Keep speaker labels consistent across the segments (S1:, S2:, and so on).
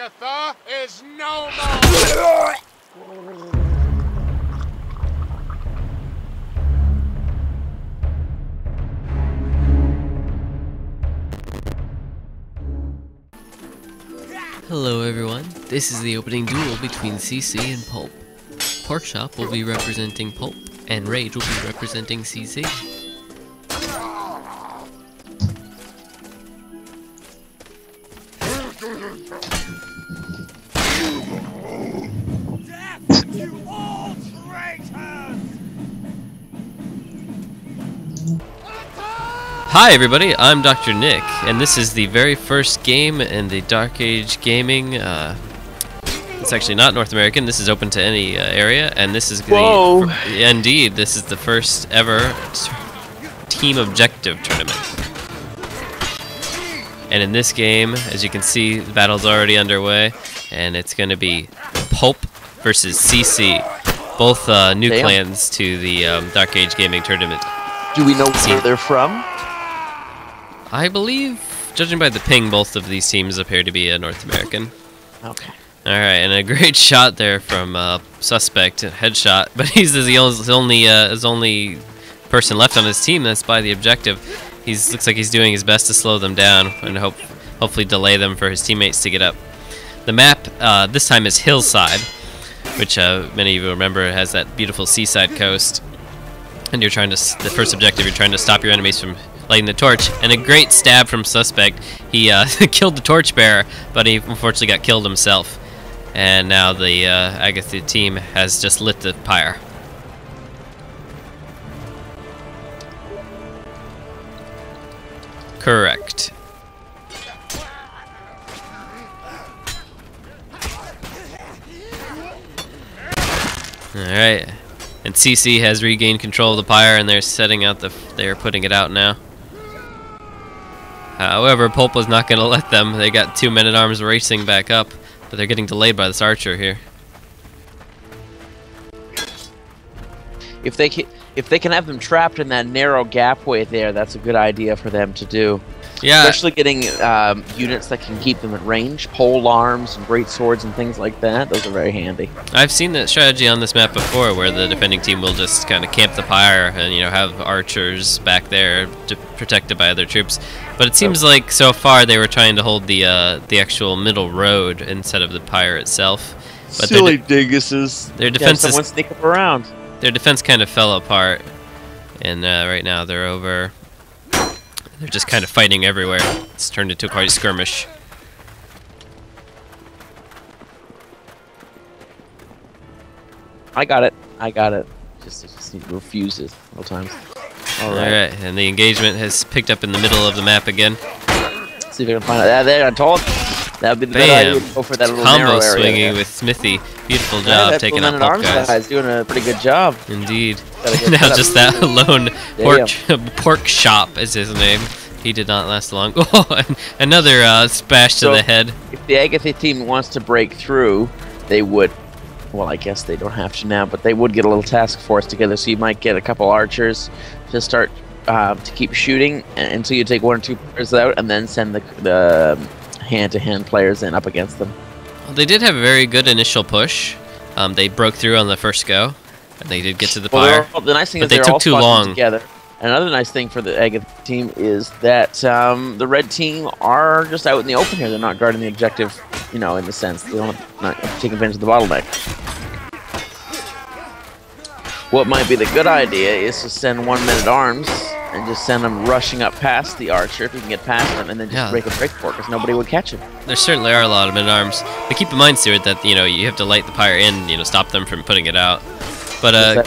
S1: Agatha is no more!
S2: Hello everyone, this is the opening duel between CC and Pulp. Porkchop will be representing Pulp, and Rage will be representing CC.
S1: Death to all traitors!
S2: Hi everybody, I'm Dr.Nick, and this is the very first game in the Dark Age Gaming. It's actually not North American, this is open to any area, and this is indeed, this is the first ever team objective tournament. And in this game, as you can see, the battle's already underway, and it's going to be Pulp versus CC, both new clans to the Dark Age Gaming tournament.
S3: Do we know where they're from?
S2: I believe, judging by the ping, both of these teams appear to be North American.
S3: Okay.
S2: All right, and a great shot there from Suspect, headshot, but he's the only person left on his team that's by the objective. Looks like he's doing his best to slow them down and hopefully delay them for his teammates to get up. The map this time is Hillside, which many of you remember has that beautiful seaside coast. And you're trying to, the first objective, you're trying to stop your enemies from lighting the torch. And a great stab from Suspect. He killed the torchbearer, but he unfortunately got killed himself. And now the Agatha team has just lit the pyre. Correct. Alright. And CC has regained control of the pyre, and they're setting out they're putting it out now. However, Pulp was not going to let them. They got 2 men-at-arms racing back up, but they're getting delayed by this archer here.
S3: If they can have them trapped in that narrow gapway there, that's a good idea for them to do. Yeah. Especially getting units that can keep them at range, pole arms and great swords and things like that. Those are very handy. I've
S2: seen that strategy on this map before, where the defending team will just kind of camp the pyre and have archers back there protected by other troops. But it seems like so far they were trying to hold the actual middle road instead of the pyre itself. But
S3: silly dinguses.
S2: Their defense
S3: someone sneak up around.
S2: Their defense kind of fell apart, and right now they're over. They're just kind of fighting everywhere. It's turned into quite a skirmish.
S3: I got it. Just refuses all times. All right,
S2: and the engagement has picked up in the middle of the map again.
S3: Let's see if I can find it. There, I told you. That would be the better idea to go for that little
S2: combo
S3: narrow area
S2: swinging
S3: there.
S2: with Smithy. Beautiful job taking out Pulp guys.
S3: Guy's doing a pretty good job.
S2: Indeed. Now just that alone pork shop is his name. He did not last long. Oh, and another smash to the head.
S3: If the Agatha team wants to break through, they would. Well, I guess they don't have to now, but they would get a little task force together. So you might get a couple archers to start to keep shooting until you take 1 or 2 players out, and then send the hand-to-hand players in up against them.
S2: Well, they did have a very good initial push. They broke through on the first go, and they did get to the pyre.
S3: Well, the nice thing is
S2: they took too long
S3: together. Another nice thing for the Agatha team is that the red team are just out in the open here. They're not guarding the objective, in the sense they don't not taking advantage of the bottleneck. What might be the good idea is to send 1 man-at-arms and just send them rushing up past the archer if you can get past them, and then just break a breakport because nobody would catch him.
S2: There certainly are a lot of men-at-arms. But keep in mind, Stuart, that you have to light the pyre in, stop them from putting it out. But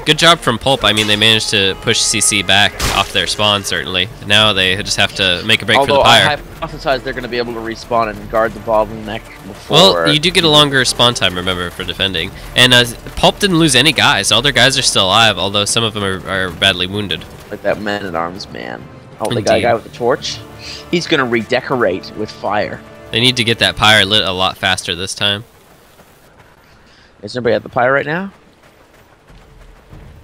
S2: good job from Pulp. I mean, they managed to push CC back off their spawn, certainly. Now they just have to make a break for the pyre.
S3: I hypothesize they're going to be able to respawn and guard the bottleneck before.
S2: Well, you do get a longer spawn time, remember, for defending. And Pulp didn't lose any guys. All their guys are still alive, although some of them are badly wounded.
S3: Like that man-at-arms man. Oh, the guy with the torch? He's going to redecorate with fire.
S2: They need to get that pyre lit a lot faster this time.
S3: Is anybody at the pyre right now?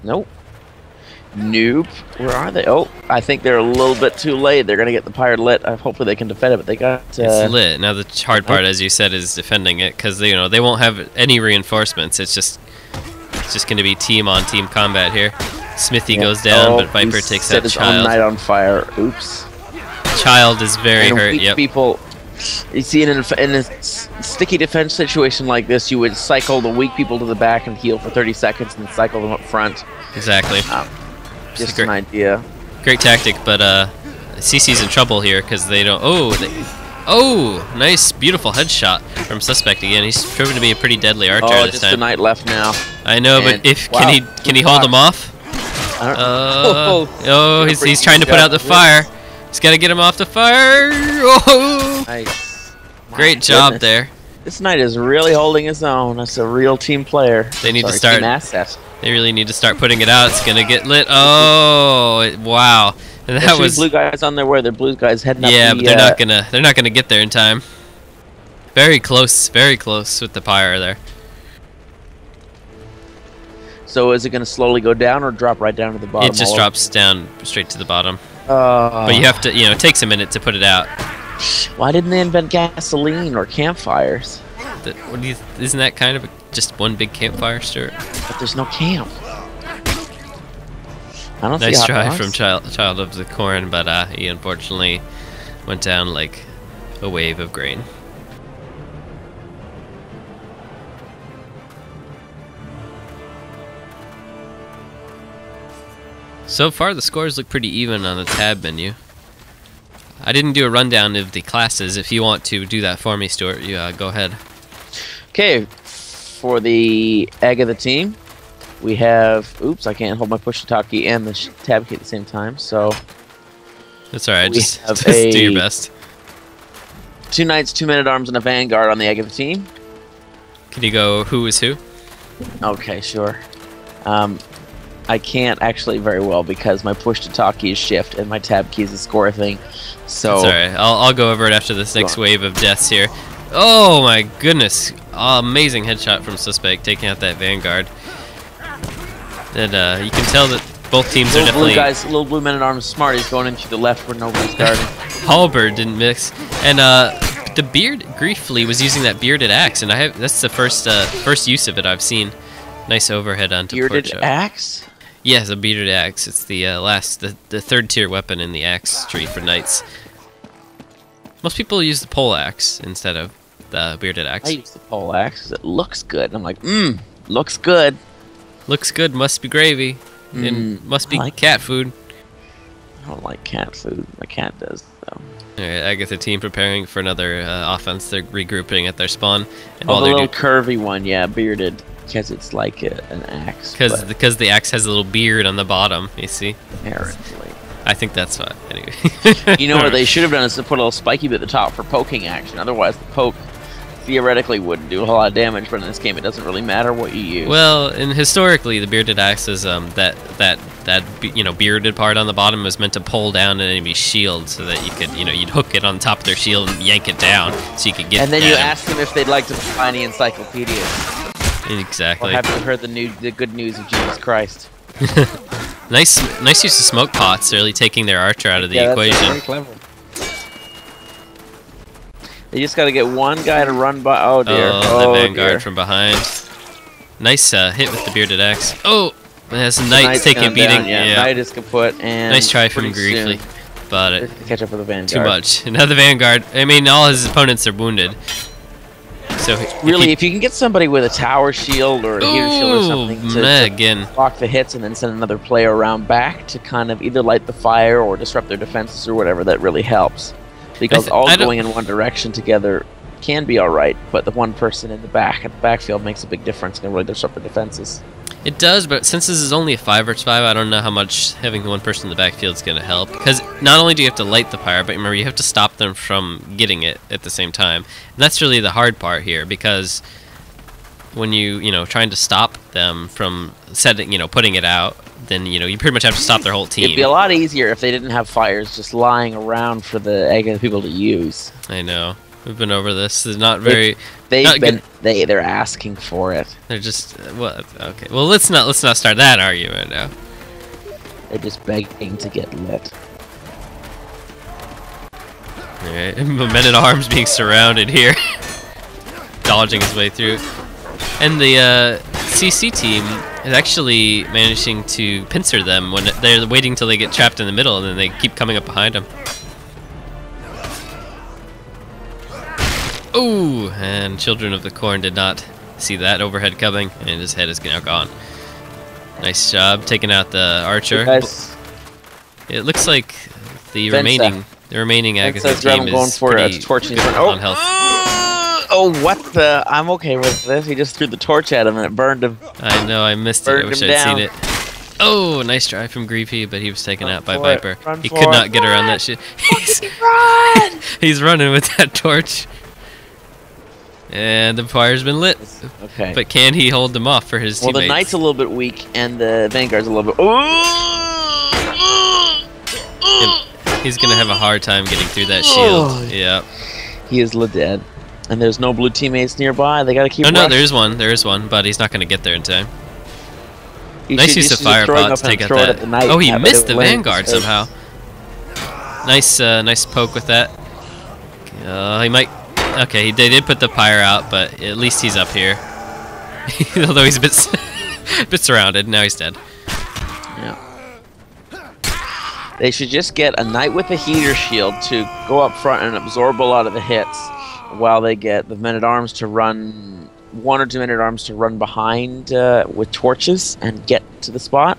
S3: Nope. Nope. Where are they? Oh, I think they're a little bit too late. They're gonna get the pyre lit. Hopefully they can defend it, but they got.
S2: It's lit. Now the hard part, as you said, is defending it, because they won't have any reinforcements. It's just gonna be team on team combat here. Smithy goes down, but Viper takes out
S3: his
S2: Child.
S3: own knight on fire. Oops.
S2: Child is very hurt.
S3: Weak
S2: Yep.
S3: people. You see, in a sticky defense situation like this, you would cycle the weak people to the back and heal for 30 seconds, and cycle them up front.
S2: Exactly.
S3: Just an idea.
S2: Great tactic, but CC's in trouble here because they don't. Oh, nice, beautiful headshot from Suspect again. He's proven to be a pretty deadly archer this
S3: just
S2: time.
S3: a knight left now.
S2: I know, but can he hold him off? He's trying to put out the fire. He's got to get him off the fire. Oh,
S3: nice.
S2: Great job there.
S3: This knight is really holding his own. That's a real team player.
S2: They need to start.
S3: Team asset.
S2: They really need to start putting it out. It's gonna get lit. Oh, wow! And that was
S3: blue guys on their way. The blue guys heading up.
S2: Yeah, but they're not gonna get there in time. Very close with the pyre there.
S3: So is it gonna slowly go down or drop right down to the bottom?
S2: It just drops down straight to the bottom.
S3: But
S2: you have to, it takes a minute to put it out.
S3: Why didn't they invent gasoline or campfires?
S2: Isn't that kind of just one big campfire, Stuart?
S3: But there's no camp. I don't
S2: nice
S3: see
S2: try from Child of the Corn, but he unfortunately went down like a wave of grain. So far, the scores look pretty even on the tab menu. I didn't do a rundown of the classes. If you want to do that for me, Stuart, go ahead.
S3: Okay, for the egg of the team, we have. Oops, I can't hold my push-to-talk key and the tab key at the same time. So
S2: that's all right. Just
S3: have
S2: do your best.
S3: 2 knights, 2 men-at-arms, and a vanguard on the egg of the team.
S2: Can you go who is who?
S3: Okay, sure. I can't actually very well because my push-to-talk key is shift and my tab key is the score thing. So
S2: it's all right. I'll go over it after this next wave of deaths here. Oh my goodness! Amazing headshot from Suspect, taking out that vanguard. And you can tell that both teams are definitely.
S3: Little blue men-at-arms Smarties going into the left where nobody's guarding.
S2: Halberd didn't mix, and the beard Griefly was using that bearded axe, and that's the first use of it I've seen. Nice overhead onto
S3: bearded axe.
S2: Yes, a bearded axe. It's the the third tier weapon in the axe tree for knights. Most people use the pole axe instead of the bearded axe.
S3: I use the pole axe because it looks good. I'm like, looks good.
S2: Looks good, must be gravy. And must be cat food.
S3: I don't like cat food. My cat does, though.
S2: Alright, I get the team preparing for another offense. They're regrouping at their spawn. And
S3: the little curvy one, yeah, bearded. Because it's like an axe.
S2: Because the axe has a little beard on the bottom, you see?
S3: Apparently.
S2: I think that's what. Anyway.
S3: You know what they should have done is to put a little spiky bit at the top for poking action. Otherwise, the poke theoretically wouldn't do a whole lot of damage, but in this game, it doesn't really matter what you use.
S2: Well, and historically, the bearded axe is that bearded part on the bottom was meant to pull down an enemy's shield, so that you could you'd hook it on top of their shield and yank it down, so you could get.
S3: And then you ask them if they'd like to buy any encyclopedias.
S2: Exactly.
S3: Or have you heard the good news of Jesus Christ?
S2: Nice use of smoke pots, really taking their archer out of the equation.
S3: That's very clever. They just got to get one guy to run by. Oh dear.
S2: Oh, the vanguard from behind. Nice hit with the bearded axe. Oh, that's Knight taking a beating.
S3: Yeah, Knight is kaput. And
S2: nice try from Griefly, but
S3: catch up with the vanguard.
S2: Too much. Another vanguard. I mean, all his opponents are wounded. So
S3: really, if you can get somebody with a tower shield or a heater shield or something to block the hits and then send another player around back to kind of either light the fire or disrupt their defenses or whatever, that really helps. Because all going in one direction together can be alright, but the one person in the backfield makes a big difference and can really disrupt the defenses.
S2: It does, but since this is only a 5 vs 5, I don't know how much having one person in the backfield is going to help. Because not only do you have to light the fire, but remember, you have to stop them from getting it at the same time. And that's really the hard part here, because when trying to stop them from putting it out, then you pretty much have to stop their whole team.
S3: It'd be a lot easier if they didn't have fires just lying around for the people to use.
S2: I know. We've been over this. It's not very.
S3: They're asking for it.
S2: They're just what? Okay. Well, let's not start that argument now.
S3: They're just begging to get lit.
S2: Alright, Men-at-Arms being surrounded here. Dodging his way through. And the CC team is actually managing to pincer them when they're waiting till they get trapped in the middle, and then they keep coming up behind them. Ooh, and Children of the Corn did not see that overhead coming, and his head is now gone. Nice job taking out the archer. It looks like the remaining Agatha team is pretty good on health.
S3: Oh, what the? I'm okay with this. He just threw the torch at him and it burned him.
S2: I know, I missed it. I wish I'd seen it. Oh, nice drive from Greepy, but he was taken out by Viper. He could not get around that shit. He's running with that torch. And the fire's been lit.
S3: Okay.
S2: But can he hold them off for his teammates?
S3: Well, the Knight's a little bit weak, and the Vanguard's a little bit...
S2: He's going to have a hard time getting through that shield. Yep.
S3: He is dead. And there's no blue teammates nearby. They got to keep rushing.
S2: No, there is one. There is one, but he's not going to get there in time. Nice use of fire pot to take out that. Oh, he missed the Vanguard somehow. Nice, nice poke with that. He might... Okay, they did put the pyre out, but at least he's up here. Although he's a bit surrounded. Now he's dead.
S3: Yeah. They should just get a Knight with a heater shield to go up front and absorb a lot of the hits, while they get the Men-at-Arms to run, 1 or 2 Men-at-Arms to run behind with torches and get to the spot.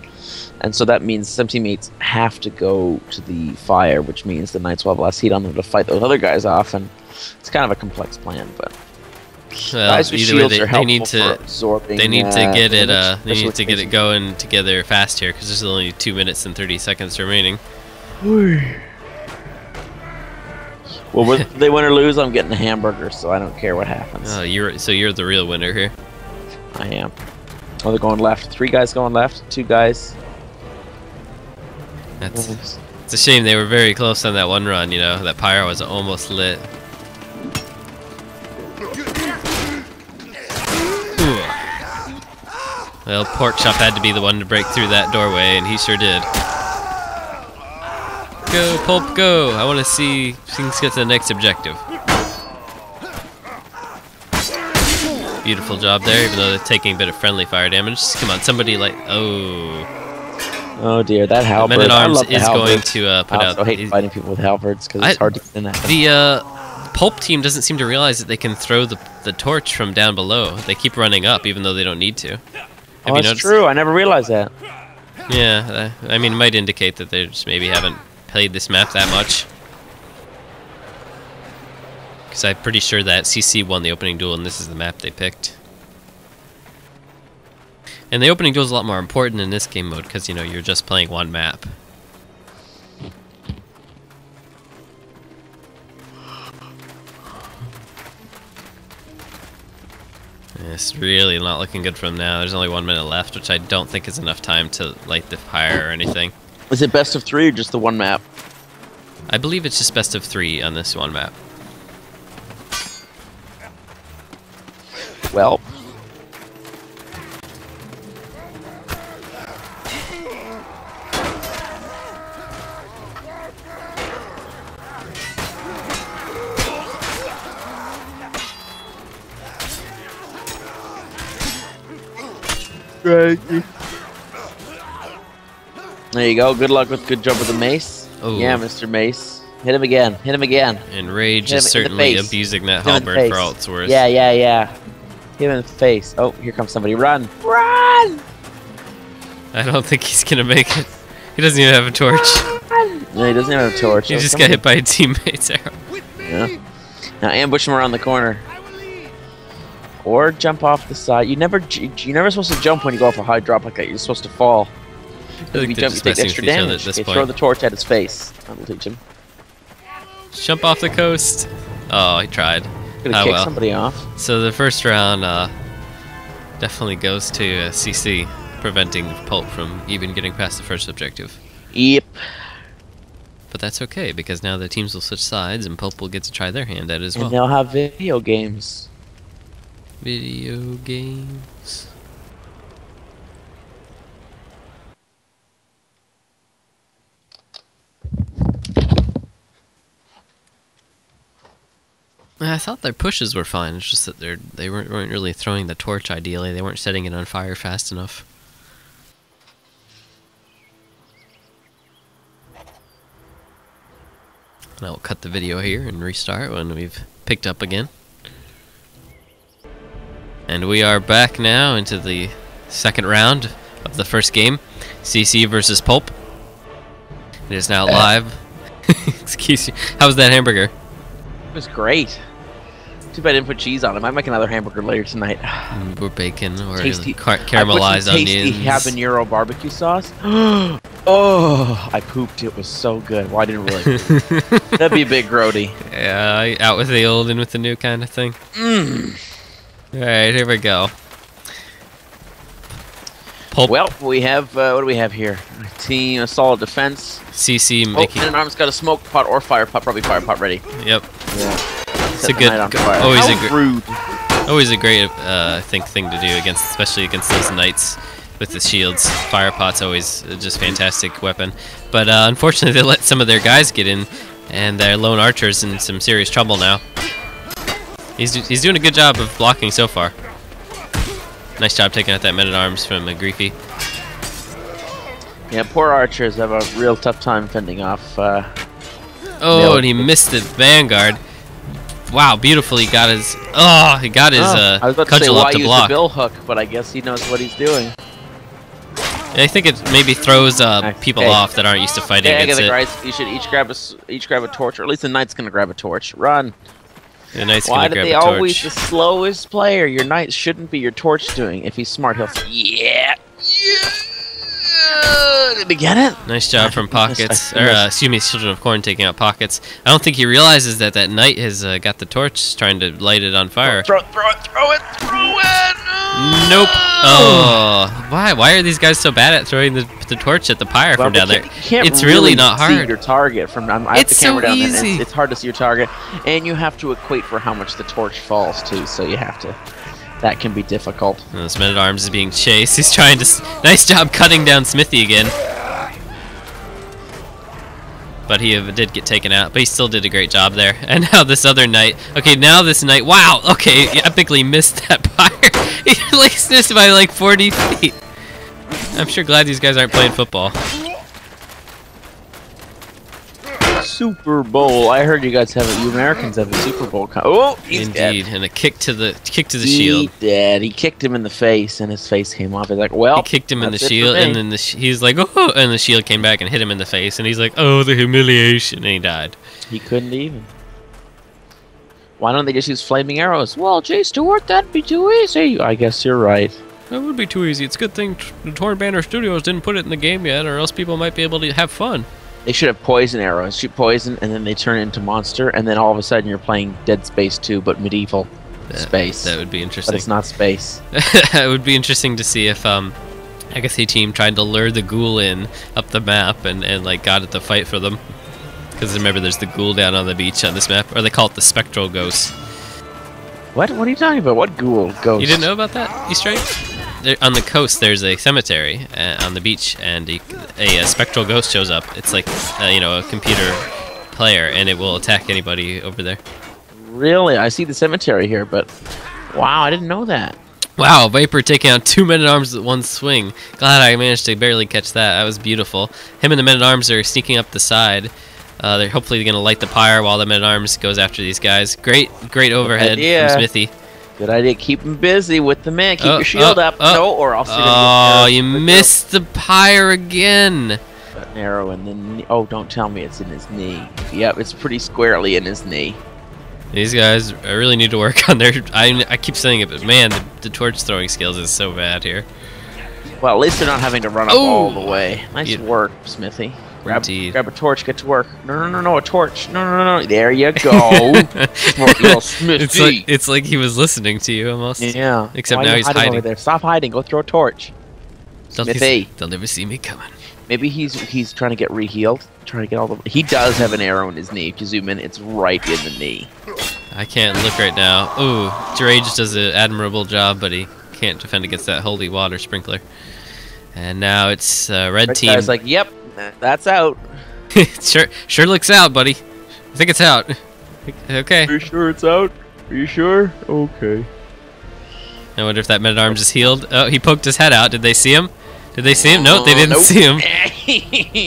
S3: And so that means some teammates have to go to the fire, which means the Knights will have less heat on them to fight those other guys off, and it's kind of a complex plan, but
S2: well,
S3: guys with shields are helpful
S2: they need to get it they need to get it going together fast here, because there's only 2 minutes and 30 seconds remaining.
S3: Well, whether they win or lose, I'm getting a hamburger, so I don't care what happens.
S2: Oh, you're the real winner here.
S3: I am. Oh, they're going left. 3 guys going left. 2 guys.
S2: It's a shame they were very close on that one run. You know, that pyro was almost lit. Ooh. Well, Porkchop had to be the one to break through that doorway, and he sure did. Go, Pulp, go! I want to see things get to the next objective. Beautiful job there, even though they're taking a bit of friendly fire damage. Come on, somebody like... Oh
S3: dear, that halberd.
S2: Men-at-Arms is going to put out...
S3: I hate fighting people with halberds, because it's hard to get in that.
S2: The Pulp team doesn't seem to realize that they can throw the torch from down below. They keep running up, even though they don't need to.
S3: Oh, that's true. I never realized that.
S2: Yeah, I mean, it might indicate that they just maybe haven't played this map that much. Because I'm pretty sure that CC won the opening duel, and this is the map they picked. And the opening duel is a lot more important in this game mode, because, you know, you're just playing one map. It's really not looking good for them now. There's only 1 minute left, which I don't think is enough time to light the fire or anything.
S3: Is it best of 3 or just the one map?
S2: I believe it's just best of 3 on this one map.
S3: Well. There you go. Good luck with good job with the mace.
S2: Ooh.
S3: Yeah, Mr. Mace. Hit him again. Hit him again.
S2: And Rage is certainly abusing that halberd for all it's worth.
S3: Yeah. Hit him in the face. Oh, here comes somebody. Run! Run!
S2: I don't think he's gonna make it. He doesn't even have a torch.
S3: No, he doesn't have a torch.
S2: He just got hit by a teammate's arrow.
S3: Yeah. Now ambush him around the corner. Or jump off the side. You're never supposed to jump when you go off a high drop like that. You're supposed to fall. If you jump, you take extra damage. Okay, throw the torch at his face. That'll teach him.
S2: Jump off the coast. Oh, he tried.
S3: Could have kicked somebody off.
S2: So the first round definitely goes to CC, preventing Pulp from even getting past the first objective.
S3: Yep.
S2: But that's okay, because now the teams will switch sides, and Pulp will get to try their hand at it as well.
S3: And they'll have video games.
S2: Video games. I thought their pushes were fine. It's just that they weren't really throwing the torch ideally. They weren't setting it on fire fast enough. And I'll cut the video here and restart when we've picked up again. And we are back now into the second round of the first game. CC versus Pulp. It is now live. Excuse me. How was that hamburger?
S3: It was great. Too bad I didn't put cheese on it. I might make another hamburger later tonight.
S2: Or bacon, or
S3: Tasty.
S2: caramelized
S3: I put some tasty
S2: onions.
S3: habanero barbecue sauce. Oh, I pooped. It was so good. Well, I didn't really poop. That'd be a big grody.
S2: Yeah, out with the old, in with the new kind of thing. Alright, here we go. Pulp.
S3: Well, we have, what do we have here? A team, a solid defense.
S2: CC
S3: Oh,
S2: making...
S3: and arm's got a smoke pot or fire pot. Probably fire pot ready.
S2: Yep.
S3: Yeah.
S2: It's a good...
S3: Rude.
S2: Always a great, I think, thing to do against, especially against those knights with the shields. Fire pot's always just fantastic weapon. But unfortunately, they let some of their guys get in, and their lone archer's in some serious trouble now. He's doing a good job of blocking so far. Nice job taking out that man-at-arms from Griefy.
S3: Yeah, poor archers have a real tough time fending off.
S2: Oh, and he missed the vanguard. Wow, beautifully got his. Oh, he got his
S3: I was about to say,
S2: cudgel
S3: why
S2: up to
S3: use
S2: block.
S3: the bill hook, but I guess he knows what he's doing.
S2: I think it maybe throws people off that aren't used to fighting against it.
S3: Guys, you should each grab a torch, or at least the knight's gonna grab a torch. Run.
S2: The knight's
S3: Why
S2: gonna
S3: do
S2: grab
S3: they
S2: a
S3: always
S2: torch.
S3: the slowest player? Your knight shouldn't be your torch doing. If he's smart, he'll say, yeah. Did he get it?
S2: Nice job from Pockets,
S3: I
S2: or
S3: missed.
S2: excuse me, Children of Corn taking out Pockets. I don't think he realizes that that knight has got the torch, trying to light it on fire.
S3: Throw it!
S2: Nope. Oh, why? Why are these guys so bad at throwing the torch at the pyre from down there? It's really not
S3: see
S2: hard.
S3: your target from. I have
S2: It's
S3: the camera
S2: so
S3: down, and
S2: easy.
S3: it's hard to see your target, and you have to equate for how much the torch falls too. So you have to. That can be difficult.
S2: Oh, this man-at-arms is being chased. He's trying to... Nice job cutting down Smithy again. But he did get taken out. But he still did a great job there. And now this other knight... Okay, now this knight... Wow! Okay, he epically missed that pyre. He like missed by like 40 feet. I'm sure glad these guys aren't playing football.
S3: Super Bowl. I heard you guys have it. You Americans have a Super Bowl. Oh, he's
S2: Indeed,
S3: dead.
S2: and a kick to the shield.
S3: He did. He kicked him in the face, and his face came off. He's like, well,
S2: He kicked him in the
S3: that's it for
S2: shield,
S3: me.
S2: and then he's like, oh, and the shield came back and hit him in the face, and he's like, oh, the humiliation, and he died.
S3: He couldn't even. Why don't they just use flaming arrows? Well, Jay Stewart, that'd be too easy. I guess you're right.
S2: That would be too easy. It's a good thing the Torn Banner Studios didn't put it in the game yet, or else people might be able to have fun.
S3: They should have poison arrows. Shoot poison, and then they turn into monster, and then all of a sudden you're playing Dead Space 2, but medieval space.
S2: That would be interesting.
S3: But it's not space.
S2: It would be interesting to see if Agatha team tried to lure the ghoul in up the map and like got it to fight for them. Because remember, there's the ghoul down on the beach on this map, or they call it the spectral ghost.
S3: What? What are you talking about? What ghoul ghost?
S2: You didn't know about that Easter egg? There, on the coast, there's a cemetery on the beach, and a spectral ghost shows up. It's like you know, a computer player, and it will attack anybody over there.
S3: Really? I see the cemetery here, but wow, I didn't know that.
S2: Wow, Viper taking out 2 men-at-arms with one swing. Glad I managed to barely catch that. That was beautiful. Him and the men-at-arms are sneaking up the side. They're hopefully going to light the pyre while the men-at-arms goes after these guys. Great overhead from Smithy.
S3: Good idea. Keep him busy with the man. Keep your shield up. No, or else you're gonna
S2: Oh,
S3: get
S2: you missed the pyre again.
S3: an arrow in the knee. Oh, don't tell me it's in his knee. Yep, it's pretty squarely in his knee.
S2: These guys, I really need to work on their... I keep saying it, but man, the torch throwing skills is so bad here.
S3: Well, at least they're not having to run up all the way. Nice work, Smithy. Grab a torch, get to work. No, a torch. No. There you go. Smart little Smithy.
S2: It's like he was listening to you almost.
S3: Yeah.
S2: Except
S3: Why
S2: now
S3: are you
S2: he's hiding.
S3: over there? Stop hiding. Go throw a torch. Smithy.
S2: They'll never see me coming.
S3: Maybe he's trying to get re-healed. Trying to get all the... He does have an arrow in his knee. If you zoom in, it's right in the knee.
S2: I can't look right now. Ooh, Drage does an admirable job, but he can't defend against that holy water sprinkler. And now it's red team.
S3: Guy's like, yep, that's out.
S2: sure looks out, buddy. I think it's out. Okay.
S3: Are you sure it's out? Are you sure? Okay.
S2: I wonder if that man-at-arms is healed. Oh, he poked his head out. Did they see him? Did they see him? Nope, they didn't see him.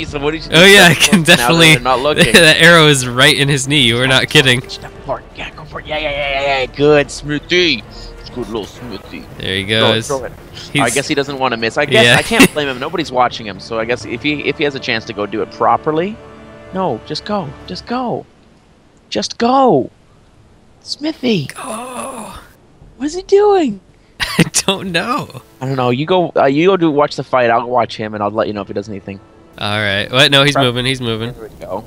S3: So what did you do?
S2: Oh yeah, I can
S3: Now
S2: definitely.
S3: they're not looking.
S2: That arrow is right in his knee. We're not kidding.
S3: Step forward. Yeah, go for it. Yeah. Good, Smithy. It's good little Smithy.
S2: There he goes.
S3: Throw it.
S2: He's-
S3: I guess he doesn't want to miss. I guess
S2: Yeah.
S3: I can't blame him. Nobody's watching him. So I guess if he has a chance to go do it properly, no, just go. Just go. Just go. Smithy.
S2: Oh,
S3: What is he doing?
S2: I don't know.
S3: I don't know. You go. You go do watch the fight. I'll watch him, and I'll let you know if he does anything.
S2: All right. What? No, he's moving. He's moving.
S3: There we go.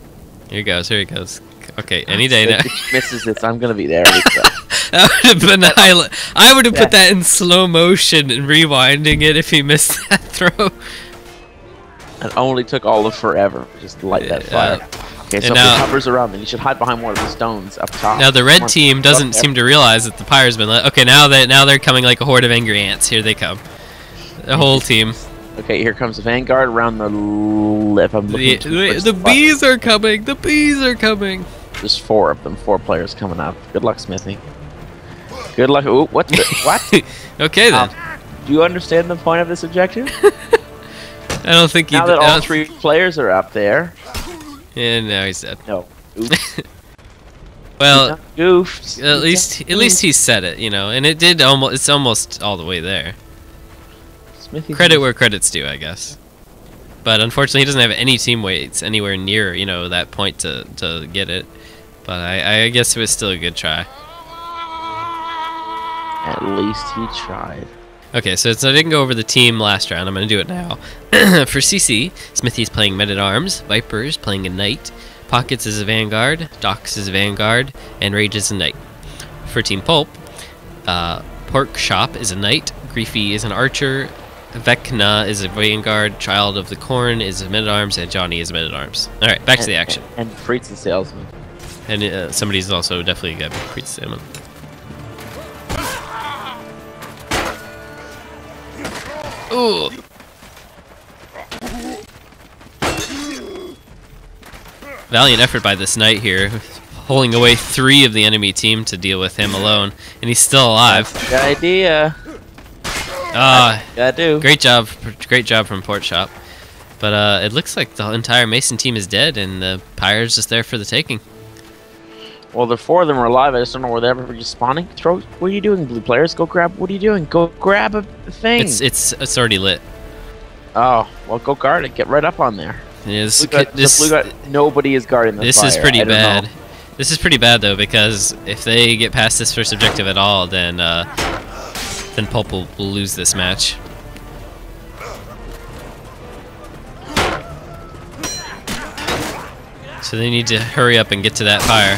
S2: Here he goes. Here he goes. Okay. Any day now.
S3: If he misses this, I'm gonna be there. We go.
S2: That would have been the highlight. I would have put that in slow motion and rewinding it if he missed that throw.
S3: It only took all of forever. Just light that fire. Okay, so if
S2: now-
S3: he hovers around, then you should hide behind one of the stones up top.
S2: Now the
S3: Come
S2: red
S3: on,
S2: team
S3: go
S2: doesn't
S3: there.
S2: seem to realize that the pyre's been let. Okay, now they're coming like a horde of angry ants. Here they come. The whole team.
S3: Okay, here comes the vanguard around the lip. I'm looking towards
S2: The
S3: left.
S2: bees are coming. The bees are coming.
S3: There's 4 of them. 4 players coming up. Good luck, Smithy. Good luck. Ooh, what? What?
S2: Okay then.
S3: Do you understand the point of this objective?
S2: I don't think he.
S3: Now that
S2: I
S3: all
S2: don't-
S3: 3 players are up there.
S2: Yeah, now he's dead.
S3: No. Oops.
S2: Well,
S3: Goofed.
S2: at least he said it, you know, and it did almost. It's almost all the way there.
S3: Smithy.
S2: Credit where credit's due, I guess. But unfortunately, he doesn't have any team weights anywhere near, you know, that point to get it. But I guess it was still a good try.
S3: At least he tried.
S2: Okay, so I didn't go over the team last round. I'm going to do it now. For CC, Smithy's playing Men-at-Arms, Viper's playing a Knight, Pockets is a Vanguard, Dox is a Vanguard, and Rage is a Knight. For Team Pulp, Pork Shop is a Knight, Griefy is an Archer, Vecna is a Vanguard, Child of the Corn is a Men-at-Arms, and Johnny is a Men-at-Arms. Alright, back to the action.
S3: And Freet's the salesman.
S2: And somebody's also definitely got to create salmon. Ooh. Valiant effort by this knight here, pulling away 3 of the enemy team to deal with him alone, and he's still alive.
S3: Good idea. Gotta do.
S2: Great job from Port Shop. But it looks like the entire Mason team is dead, and the Pyre's just there for the taking.
S3: Well, the 4 of them are alive. I just don't know where they're ever just spawning. What are you doing, blue players? Go grab. What are you doing? Go grab a thing.
S2: It's already lit.
S3: Oh, well, go guard it. Get right up on there.
S2: Yeah,
S3: Nobody is guarding the
S2: This
S3: fire.
S2: is pretty
S3: I don't
S2: bad.
S3: know.
S2: This is pretty bad though, because if they get past this first objective at all, then Pulp will lose this match. So they need to hurry up and get to that fire.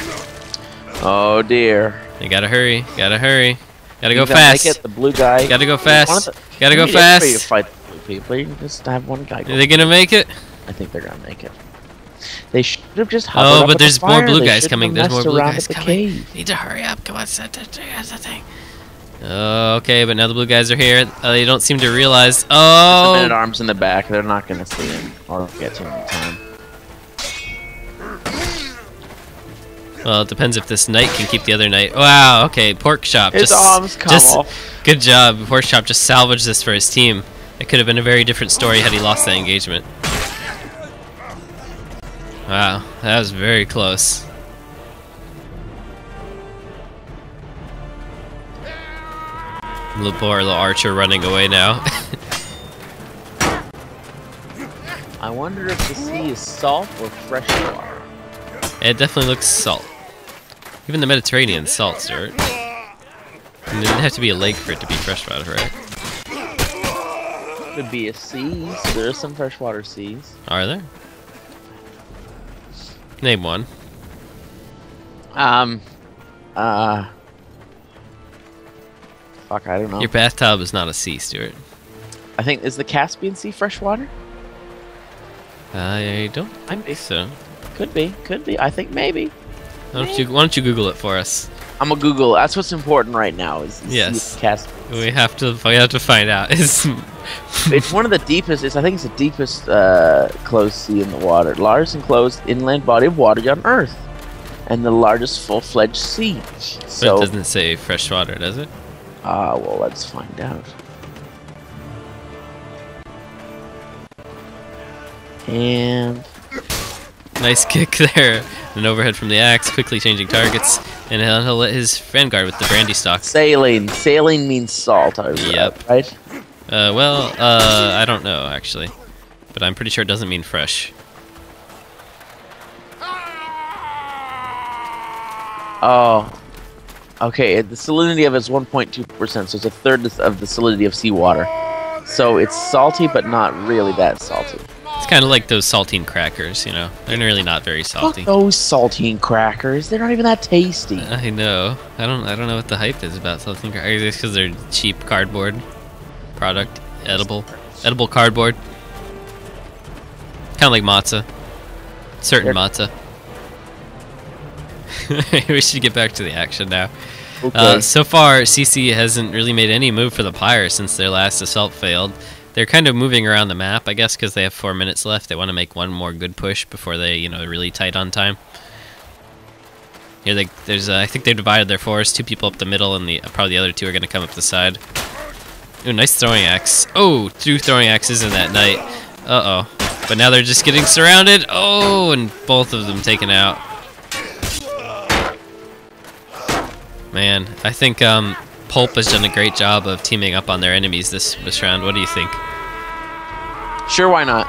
S3: Oh dear.
S2: They gotta hurry. Gotta hurry. Gotta go
S3: You gotta
S2: fast.
S3: make it, the blue guy.
S2: Gotta go
S3: One of
S2: fast.
S3: the-
S2: Gotta
S3: you
S2: go
S3: need everybody to
S2: fast.
S3: fight the blue people. You just have one guy go.
S2: Are they gonna make it?
S3: I think they're gonna make it. They should have just.
S2: Oh,
S3: hovered up
S2: but
S3: at the
S2: there's more
S3: fire.
S2: blue
S3: They
S2: guys
S3: shouldn't
S2: coming.
S3: have
S2: There's more
S3: messed
S2: blue
S3: around
S2: guys
S3: at the
S2: coming.
S3: cave.
S2: Need to hurry up. Come on, set the thing. Okay, but now the blue guys are here. They don't seem to realize.
S3: The
S2: Oh,
S3: men-at-arms in the back. They're not gonna see him or get to him in time.
S2: well, it depends if this knight can keep the other knight. Wow. Okay, Pork Shop.
S3: His arms come off.
S2: Good job. Pork Shop just salvaged this for his team. It could have been a very different story had he lost that engagement. Wow, that was very close. Poor little Archer running away now.
S3: I wonder if the sea is salt or fresh water.
S2: It definitely looks salt. Even the Mediterranean's salt, Stuart. And it didn't have to be a lake for it to be freshwater, right?
S3: Could be a sea. There are some freshwater seas.
S2: Are there? Name one.
S3: Fuck, I don't know.
S2: Your bathtub is not a sea, Stuart.
S3: I think, is the Caspian Sea freshwater?
S2: I don't think so.
S3: Could be, could be. I think maybe.
S2: Why don't you Google it for us?
S3: I'm gonna Google. That's what's important right now. Is
S2: Yes.
S3: the Caspian.
S2: We have to find out.
S3: It's one of the deepest. I think it's the deepest closed sea in the water. Largest enclosed inland body of water on Earth. and the largest full-fledged sea.
S2: But
S3: So,
S2: it doesn't say freshwater, does it?
S3: well, let's find out. And
S2: Nice kick there. An overhead from the axe, quickly changing targets, and he'll let his vanguard with the brandy stock.
S3: sailing. Sailing means salt,
S2: Yep.
S3: right?
S2: Well, I don't know actually, but I'm pretty sure it doesn't mean fresh.
S3: Oh. Okay, the salinity of it is 1.2%, so it's a third of the salinity of seawater. So it's salty, but not really that salty.
S2: It's kind of like those saltine crackers, you know. They're really not very salty.
S3: Fuck those saltine crackers. They're not even that tasty.
S2: I know. I don't know what the hype is about saltine crackers. It's because they're cheap cardboard product, edible cardboard. Kind of like matzah. Certain matzah. We should get back to the action now.
S3: Okay.
S2: So far, CC hasn't really made any move for the Pyre since their last assault failed. They're kind of moving around the map, I guess, because they have 4 minutes left. They want to make one more good push before they, you know, are really tight on time. Here, there's I think they've divided their force. 2 people up the middle, and probably the other 2 are going to come up the side. Ooh, nice throwing axe. Oh, 2 throwing axes in that night. Uh-oh. But now they're just getting surrounded. Oh, and both of them taken out. Man, I think Pulp has done a great job of teaming up on their enemies this round. What do you think?
S3: Sure, why not?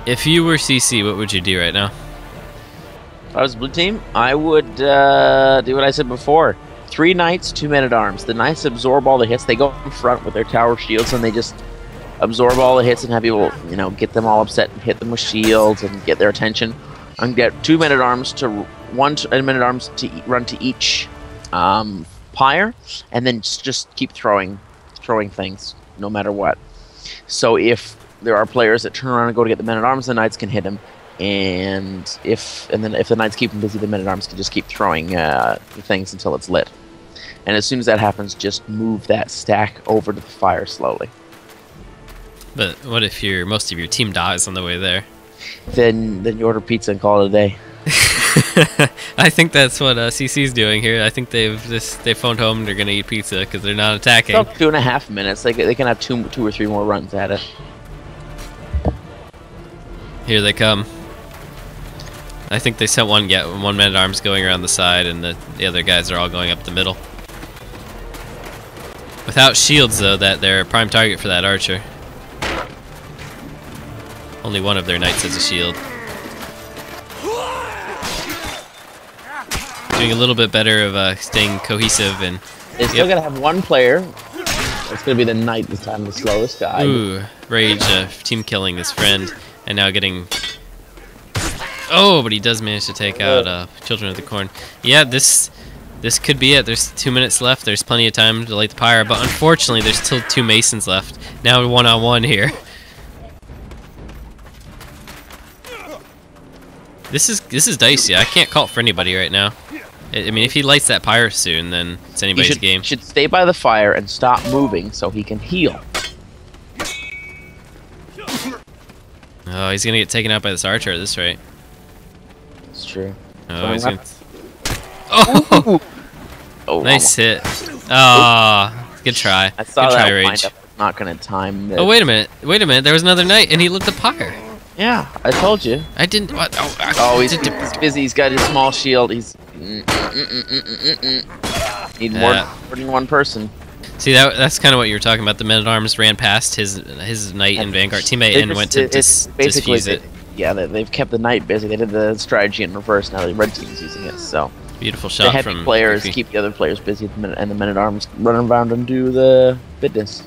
S2: If you were CC, what would you do right now?
S3: If I was blue team, I would do what I said before. 3 knights, 2 men-at-arms. The knights absorb all the hits. They go in front with their tower shields, and they just absorb all the hits and have people, you know, get them all upset and hit them with shields and get their attention. And get 2 men-at-arms to men-at-arms to run to each pyre, and then just keep throwing things no matter what. So if there are players that turn around and go to get the men-at-arms, the knights can hit them, and then if the knights keep them busy, the men-at-arms can just keep throwing things until it's lit. And as soon as that happens, just move that stack over to the fire slowly.
S2: But what if most of your team dies on the way there?
S3: Then you order pizza and call it a day.
S2: I think that's what CC's doing here. I think they phoned home and they're gonna eat pizza because they're not attacking.
S3: It's up 2.5 minutes. They can have two or three more runs at it.
S2: Here they come. I think they sent one man-at-arms going around the side, and the other guys are all going up the middle. Without shields, though, that they're a prime target for that archer. Only one of their knights has a shield. Doing a little bit better of staying cohesive and.
S3: They still gotta have one player. It's gonna be the knight this time, the slowest guy.
S2: Ooh, rage! Team killing his friend, and now getting. Oh, but he does manage to take out Children of the Corn. Yeah, this could be it. There's 2 minutes left. There's plenty of time to light the pyre, but unfortunately, there's still 2 masons left. Now 1-on-1 here. This is dicey. I can't call it for anybody right now. I mean, if he lights that pyre soon, then it's anybody's game.
S3: He should stay by the fire and stop moving so he can heal.
S2: Oh, he's gonna get taken out by this archer at this rate.
S3: It's true.
S2: Oh, he's gonna. Oh,
S3: Oh,
S2: nice hit. Ah, good try.
S3: I saw
S2: good
S3: that
S2: try,
S3: wind
S2: rage.
S3: up. Not gonna time this.
S2: Oh, wait a minute. There was another knight, and he lit the pyre.
S3: Yeah, I told you.
S2: I didn't. What?
S3: Oh, he's busy. He's got his small shield. He's need more than one person.
S2: See, that's kind of what you were talking about. The men-at-arms ran past his knight and vanguard teammate and went to disfuse it.
S3: Yeah, they've kept the knight busy. They did the strategy in reverse. Now the red team's using it. So
S2: beautiful shot
S3: the
S2: from
S3: heavy players
S2: Goofy.
S3: keep the other players busy, and the men-at-arms run around and do the fitness.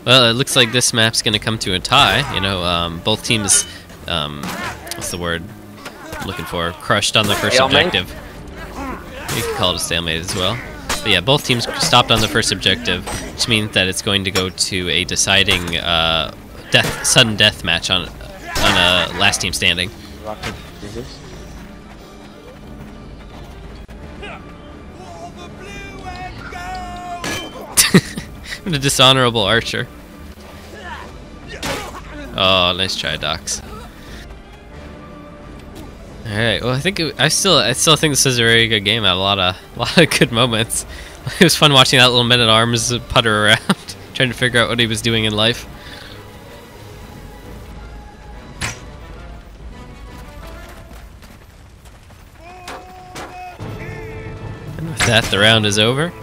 S2: Well, it looks like this map's going to come to a tie. You know, both teams, what's the word I'm looking for? Crushed on the first objective. You could call it a stalemate as well. But yeah, both teams stopped on the first objective, which means that it's going to go to a deciding sudden death match on a last team standing. The dishonorable archer. Oh, nice try, Docs. All right. Well, I still think this is a very good game. Had a lot of good moments. It was fun watching that little Man-at-Arms putter around, trying to figure out what he was doing in life. And with that, the round is over.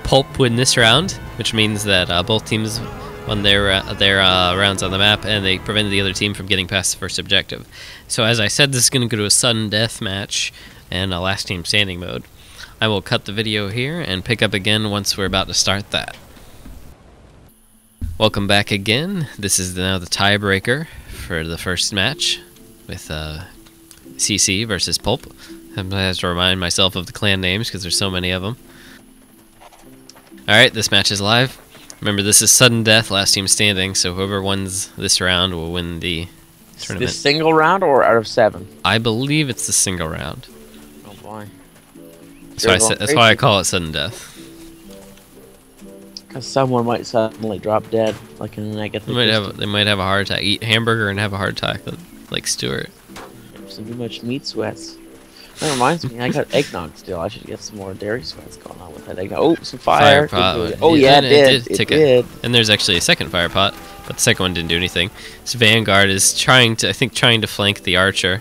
S2: Pulp win this round, which means that both teams won their rounds on the map, and they prevented the other team from getting past the first objective. So as I said, this is going to go to a sudden death match and a last team standing mode. I will cut the video here and pick up again once we're about to start that. Welcome back again. This is now the tiebreaker for the first match with CC versus Pulp. I have to remind myself of the clan names because there's so many of them. Alright, this match is live. Remember, this is sudden death, last team standing, so whoever wins this round will win the tournament.
S3: Is this single round or out of 7?
S2: I believe it's the single round.
S3: Oh boy.
S2: That's why I call it sudden death.
S3: Because someone might suddenly drop dead, like in the negative.
S2: They might have a heart attack, eat hamburger and have a heart attack, like Stuart.
S3: Some too much meat sweats. That reminds me, I got eggnog still. I should get some more dairy sweats going on with that eggnog. Oh, some fire. Oh yeah, it did.
S2: And there's actually a second fire pot, but the second one didn't do anything. This Vanguard is trying to flank the archer.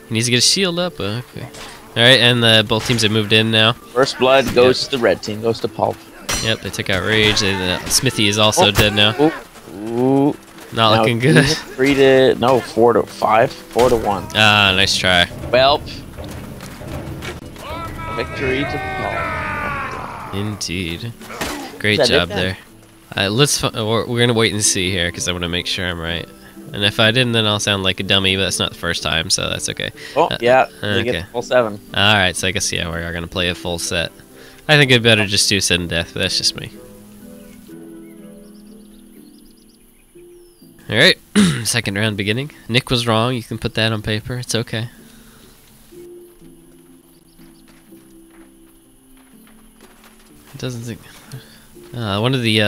S2: He needs to get his shield up. Okay. All right, and both teams have moved in now.
S3: First blood goes to the red team. Goes to Pulp.
S2: Yep, they took out Rage. Smithy is also dead now.
S3: Ooh.
S2: Not looking good.
S3: 4 to 5. 4 to 1.
S2: Ah, nice try.
S3: Well. Victory to Paul.
S2: Indeed. Great job there. We're gonna wait and see here because I want to make sure I'm right. And if I didn't, then I'll sound like a dummy. But that's not the first time, so that's okay.
S3: Oh yeah, they
S2: okay.
S3: get full 7.
S2: All right, so I guess we are gonna play a full set. I think it'd better just do sudden death, but that's just me. All right, second round beginning. Nick was wrong. You can put that on paper. It's okay. Doesn't think one of the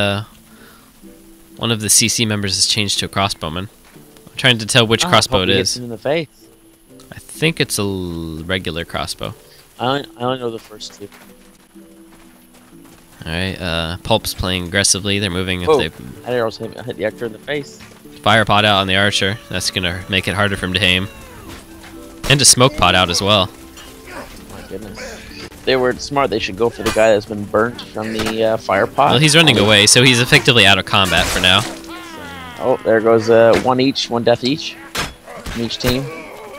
S2: CC members has changed to a crossbowman. I'm trying to tell which crossbow it is.
S3: Him in the face.
S2: I think it's a regular crossbow.
S3: I only know the first 2.
S2: All right, Pulp's playing aggressively. They're moving. If
S3: that arrow's hit the archer in the face.
S2: Fire pot out on the archer. That's gonna make it harder for him to aim, and to smoke pot out as well.
S3: Oh my goodness. They were smart. They should go for the guy that's been burnt from the fire pot.
S2: Well, he's running away, so he's effectively out of combat for now.
S3: Oh, there goes one death each from each team.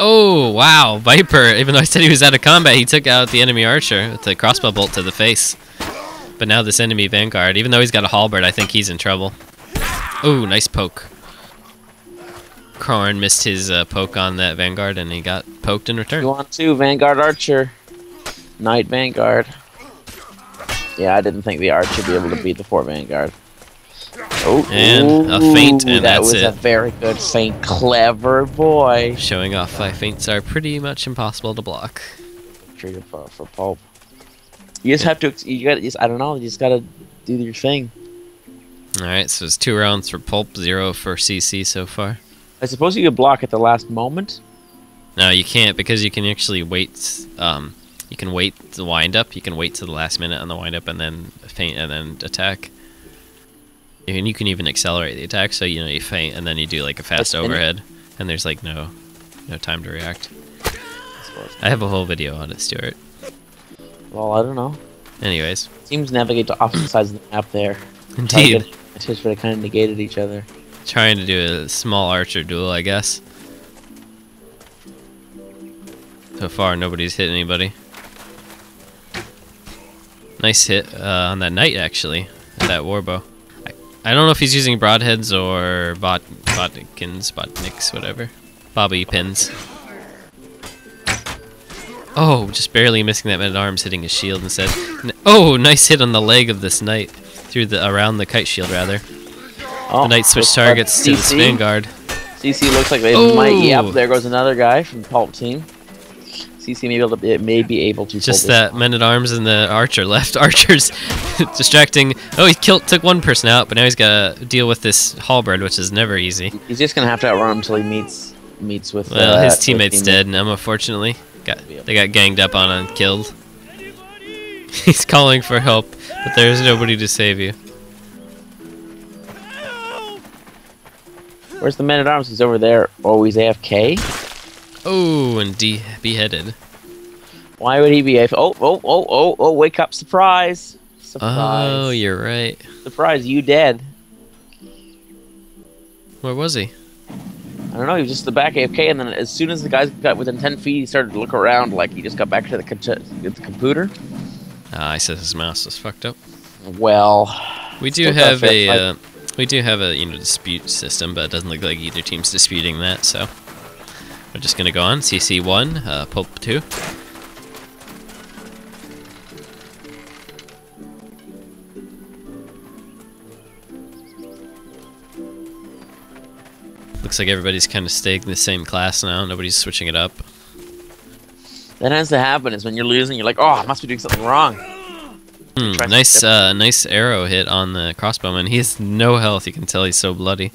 S2: Oh, wow. Viper, even though I said he was out of combat, he took out the enemy archer with a crossbow bolt to the face. But now this enemy Vanguard, even though he's got a halberd, I think he's in trouble. Oh, nice poke. Corn missed his poke on that Vanguard, and he got poked in return.
S3: 2-on-2, Vanguard Archer. Knight Vanguard. Yeah, I didn't think the archer would be able to beat the 4 Vanguard. Oh,
S2: and a feint, and that's it.
S3: That was a very good feint. Clever boy.
S2: Showing off why feints are pretty much impossible to block.
S3: Victory for Pulp. You just have to. I don't know. You just gotta do your thing.
S2: All right, so it's 2 rounds for Pulp, 0 for CC so far.
S3: I suppose you could block at the last moment.
S2: No, you can't because you can actually wait. You can wait the wind up. You can wait to the last minute on the wind up and then feint and then attack. And you can even accelerate the attack. So you feint and then you do like a fast overhead, and there's like no time to react. I have a whole video on it, Stuart.
S3: Well, I don't know.
S2: Anyways,
S3: teams navigate to opposite sides of the map there.
S2: Indeed.
S3: It's just where they kind of negated each other.
S2: Trying to do a small archer duel, I guess. So far, nobody's hit anybody. Nice hit on that knight, actually, with that warbow. I don't know if he's using broadheads or botnicks, whatever. Bobby pins. Oh, just barely missing that man-at-arms, hitting his shield instead. Oh, nice hit on the leg of this knight, around the kite shield rather.
S3: Oh,
S2: the knight switched targets to this Vanguard.
S3: CC looks like they might. Yep, there goes another guy from the Pulp team. CC may be able to.
S2: Just that men-at-arms and the archer left. Archer's distracting. Oh, he took one person out, but now he's got to deal with this halberd, which is never easy.
S3: He's just gonna have to outrun him until he meets meets with.
S2: Well, his
S3: with
S2: teammate's
S3: teammate.
S2: dead now, unfortunately. They got ganged up on and killed. He's calling for help, but there's nobody to save you.
S3: Where's the man-at-arms? He's over there. Oh, he's AFK?
S2: Oh, and beheaded.
S3: Why would he be AFK? Oh, wake up, surprise! Surprise.
S2: Oh, you're right.
S3: Surprise, you dead.
S2: Where was he?
S3: I don't know, he was just in the back AFK, and then as soon as the guys got within 10 feet, he started to look around like he just got back to the computer.
S2: I said his mouse was fucked up.
S3: Well,
S2: We do have a dispute system, but it doesn't look like either team's disputing that, so we're just gonna go on. CC1, Pulp 2. Looks like everybody's kind of staying in the same class now. Nobody's switching it up.
S3: that has to happen is when you're losing, you're like, oh, I must be doing something wrong.
S2: Nice arrow hit on the crossbowman. He has no health. You can tell he's so bloody.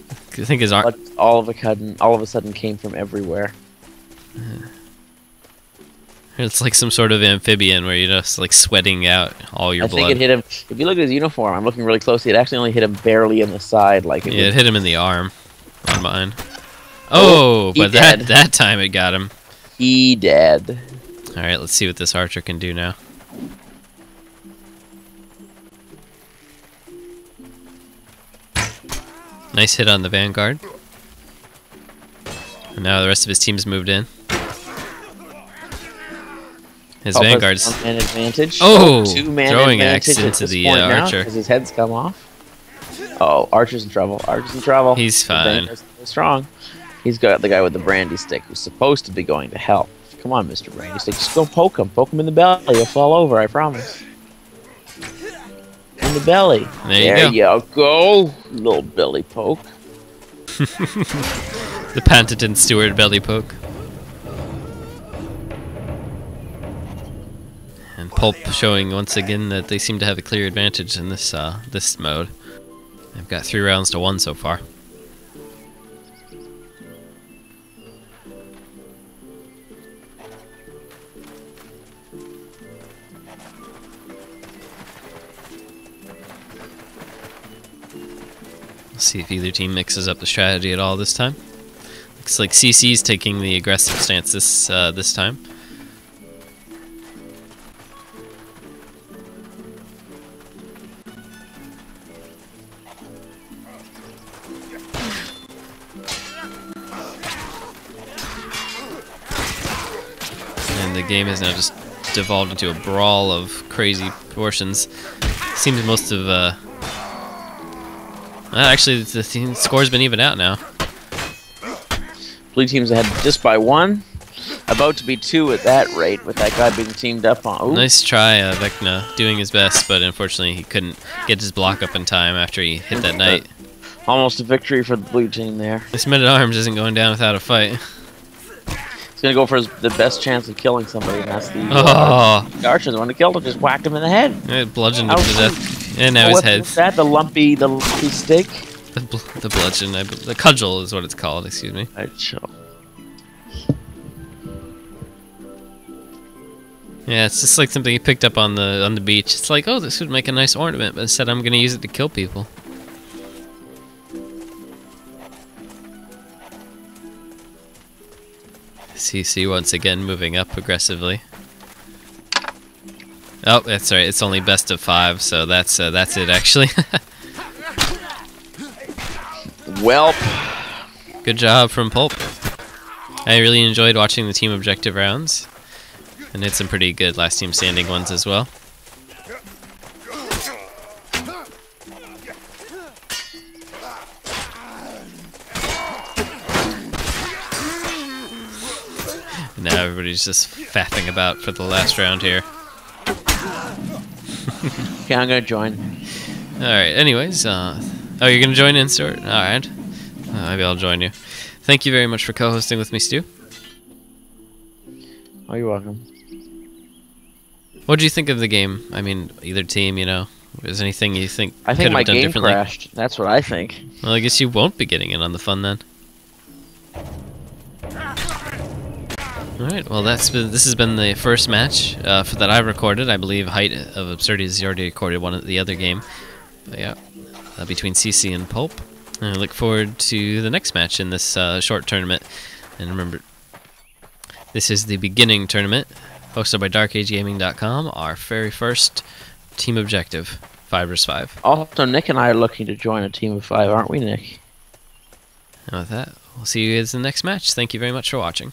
S2: I think his arm.
S3: But all of a sudden came from everywhere.
S2: It's like some sort of amphibian where you're just like sweating out all your
S3: I
S2: blood.
S3: think it hit him. If you look at his uniform, I'm looking really closely. It actually only hit him barely in the side, like it
S2: Yeah, it
S3: was,
S2: hit him in the arm on mine. Oh,
S3: he
S2: but
S3: dead.
S2: that time it got him.
S3: he dead.
S2: All right, let's see what this archer can do now. Nice hit on the vanguard. And now the rest of his team's moved in. His
S3: Pulp has
S2: vanguard's.
S3: one-man advantage.
S2: Oh,
S3: two-man
S2: throwing
S3: advantage
S2: axe
S3: at
S2: into
S3: this
S2: the
S3: point now,
S2: archer.
S3: 'cause his head's come off. Oh, Archer's in trouble. Archer's in trouble.
S2: He's
S3: The
S2: fine.
S3: vanguard's strong. He's got the guy with the brandy stick who's supposed to be going to help. Come on, Mr. Brandy Stick. Just go poke him. Poke him in the belly. He'll fall over, I promise. In the belly.
S2: There you
S3: go. Little belly poke.
S2: The patented Stuart belly poke. And Pulp showing once again that they seem to have a clear advantage in this this mode. They've got 3 rounds to 1 so far. Let's see if either team mixes up the strategy at all this time. Looks like CC's taking the aggressive stance this time. And the game has now just devolved into a brawl of crazy proportions. Seems most of actually the team score's been evened out now.
S3: Blue team's ahead just by 1. About to be 2 at that rate with that guy being teamed up on. Ooh.
S2: Nice try, Vecna doing his best, but unfortunately he couldn't get his block up in time after he hit that knight.
S3: Almost a victory for the blue team there.
S2: This man-at-arms isn't going down without a fight.
S3: He's gonna go for the best chance of killing somebody, and that's the
S2: Oh,
S3: Archer. The one who killed him just whacked him in the head.
S2: it bludgeoned him
S3: How
S2: to death. And now his
S3: What's
S2: head's
S3: that? The lumpy stick.
S2: the bludgeon. The cudgel is what it's called. Excuse me. Yeah, it's just like something you picked up on the beach. It's like, oh, this would make a nice ornament, but instead I'm gonna use it to kill people. CC once again moving up aggressively. Oh, that's right. It's only best of 5, so that's it actually.
S3: Well,
S2: Good job from Pulp. I really enjoyed watching the team objective rounds, and it's some pretty good last team standing ones as well. Now everybody's just faffing about for the last round here.
S3: okay, I'm gonna join.
S2: Alright, anyways, oh, you're gonna join in, Stuart? Alright. Maybe I'll join you. Thank you very much for co-hosting with me, Stu.
S3: Oh, you're welcome.
S2: What do you think of the game? I mean, either team, you know. Is there anything you think
S3: I
S2: could
S3: think
S2: have
S3: my
S2: done
S3: game
S2: differently?
S3: crashed. That's what I think.
S2: Well, I guess you won't be getting in on the fun then. All right. Well, this has been the first match that I recorded. I believe Height of Absurdity has already recorded one of the other game. But yeah, between CC and Pulp. And I look forward to the next match in this short tournament. And remember, this is the beginning tournament, hosted by DarkAgeGaming.com. Our very first team objective, 5 vs 5.
S3: Also, Nick and I are looking to join a team of 5, aren't we, Nick?
S2: And with that, we'll see you guys in the next match. Thank you very much for watching.